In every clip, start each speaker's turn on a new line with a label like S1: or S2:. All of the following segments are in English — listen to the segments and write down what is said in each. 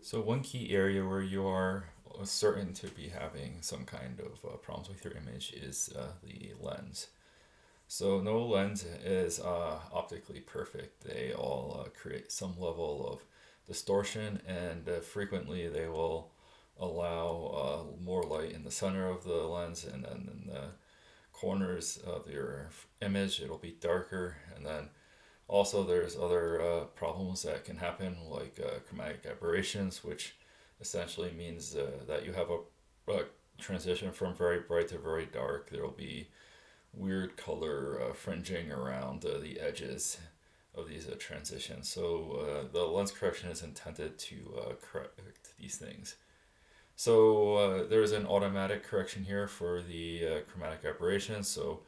S1: So one key area where you are certain to be having some kind of problems with your image is the lens. So no lens is optically perfect. They all create some level of distortion, and frequently they will allow more light in the center of the lens, and then in the corners of your image it'll be darker, and then also, there's other problems that can happen, like chromatic aberrations, which essentially means that you have a transition from very bright to very dark. There will be weird color fringing around the edges of these transitions. So, the lens correction is intended to correct these things. So, there's an automatic correction here for the chromatic aberrations. So,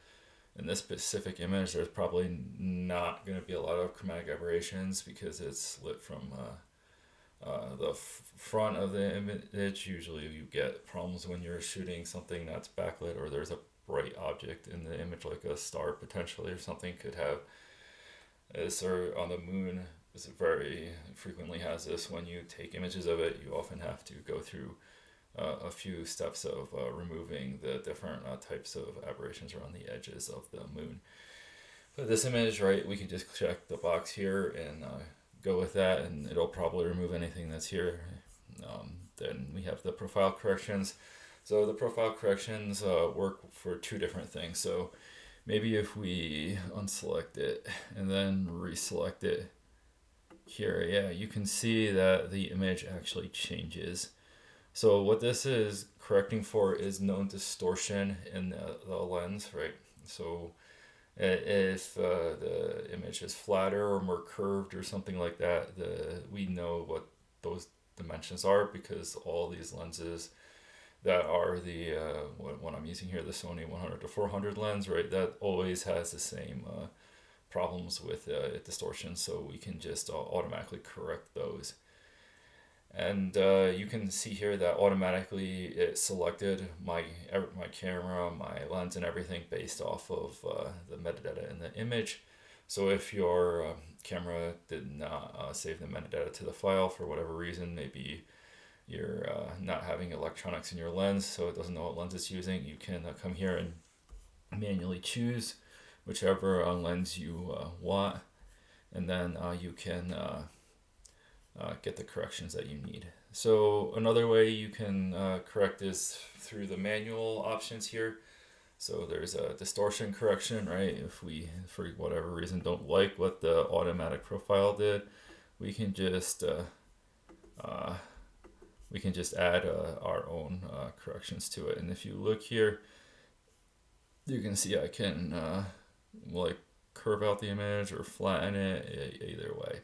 S1: in this specific image, there's probably not going to be a lot of chromatic aberrations because it's lit from the front of the image. Usually, you get problems when you're shooting something that's backlit or there's a bright object in the image, like a star potentially or something could have this, or on the moon. This very frequently has this. When you take images of it, you often have to go through a few steps of removing the different types of aberrations around the edges of the moon. But this image, right, we can just check the box here and go with that, and it'll probably remove anything that's here. Then we have the profile corrections. So the profile corrections work for two different things. So maybe if we unselect it and then reselect it here, yeah, you can see that the image actually changes. So what this is correcting for is known distortion in the lens, right? So if the image is flatter or more curved or something like that, we know what those dimensions are, because all these lenses that are the what I'm using here, the Sony 100 to 400 lens, right? That always has the same problems with distortion, so we can just automatically correct those. And you can see here that automatically it selected my camera, my lens, and everything based off of the metadata in the image. So if your camera did not save the metadata to the file for whatever reason, maybe you're not having electronics in your lens, so it doesn't know what lens it's using, you can come here and manually choose whichever lens you want, and then you can get the corrections that you need. So another way you can correct is through the manual options here. So there's a distortion correction, right? If we, for whatever reason, don't like what the automatic profile did, we can just uh, add our own corrections to it. And if you look here, you can see I can like curve out the image or flatten it, either way.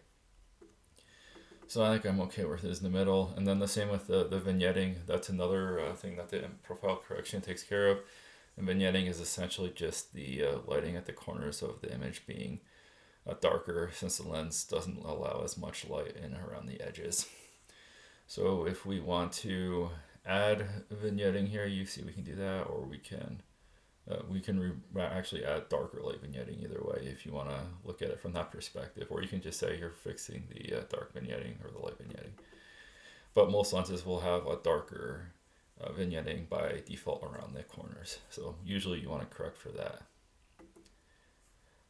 S1: So I think I'm okay with this in the middle. And then the same with the vignetting. That's another thing that the profile correction takes care of. And vignetting is essentially just the lighting at the corners of the image being darker, since the lens doesn't allow as much light in around the edges. So if we want to add vignetting here, you see we can do that, or we can actually add darker light vignetting either way if you want to look at it from that perspective, or you can just say you're fixing the dark vignetting or the light vignetting. But most lenses will have a darker vignetting by default around the corners, so usually you want to correct for that.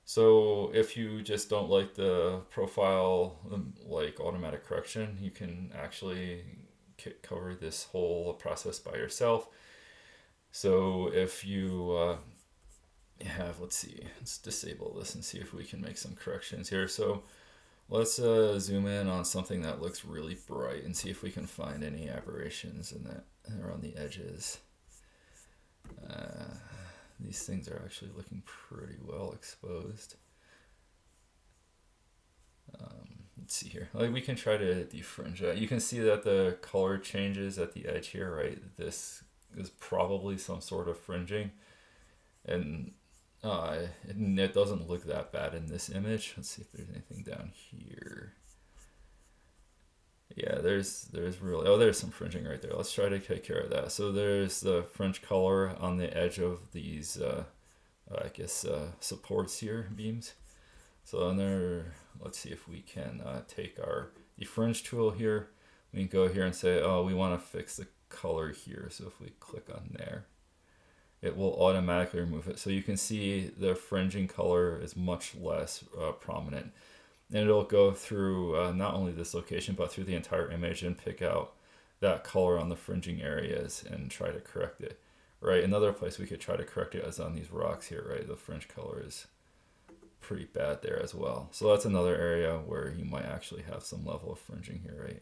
S1: So if you just don't like the profile, like automatic correction, you can actually cover this whole process by yourself. So if you have, let's see, let's disable this and see if we can make some corrections here. So let's zoom in on something that looks really bright and see if we can find any aberrations in that around the edges. These things are actually looking pretty well exposed. Let's see here. Like, we can try to defringe that. You can see that the color changes at the edge here, right? This is probably some sort of fringing, and it doesn't look that bad in this image. Let's see if there's anything down here. Yeah, there's really, oh, there's some fringing right there. Let's try to take care of that. So there's the fringe color on the edge of these I guess supports here, beams. So in there, let's see if we can take our defringe tool here. we can go here and say, oh, we want to fix the color here. So if we click on there, it will automatically remove it. So you can see the fringing color is much less prominent. And it'll go through not only this location, but through the entire image and pick out that color on the fringing areas and try to correct it. Right, another place we could try to correct it is on these rocks here, right? The fringe color is pretty bad there as well. So that's another area where you might actually have some level of fringing here, right?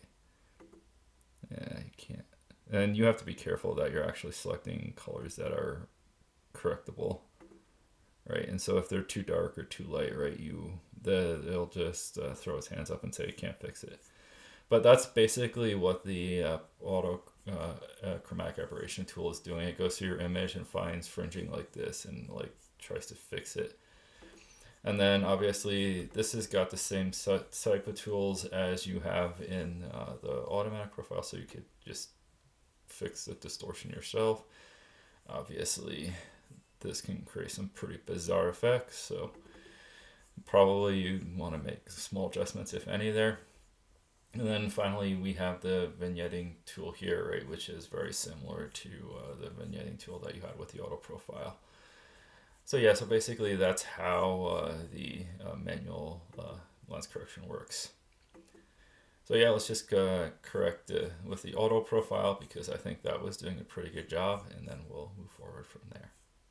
S1: Yeah, you can't. And you have to be careful that you're actually selecting colors that are correctable, right? And so if they're too dark or too light, right, it'll just throw its hands up and say you can't fix it. But that's basically what the auto chromatic aberration tool is doing. It goes through your image and finds fringing like this and like tries to fix it. And then obviously this has got the same type of tools as you have in the automatic profile, so you could just fix the distortion yourself. Obviously this can create some pretty bizarre effects, so probably you want to make small adjustments if any there. And then finally we have the vignetting tool here, right, which is very similar to the vignetting tool that you had with the auto profile. So yeah, so basically that's how the manual lens correction works. So yeah, let's just correct with the auto profile because I think that was doing a pretty good job, and then we'll move forward from there.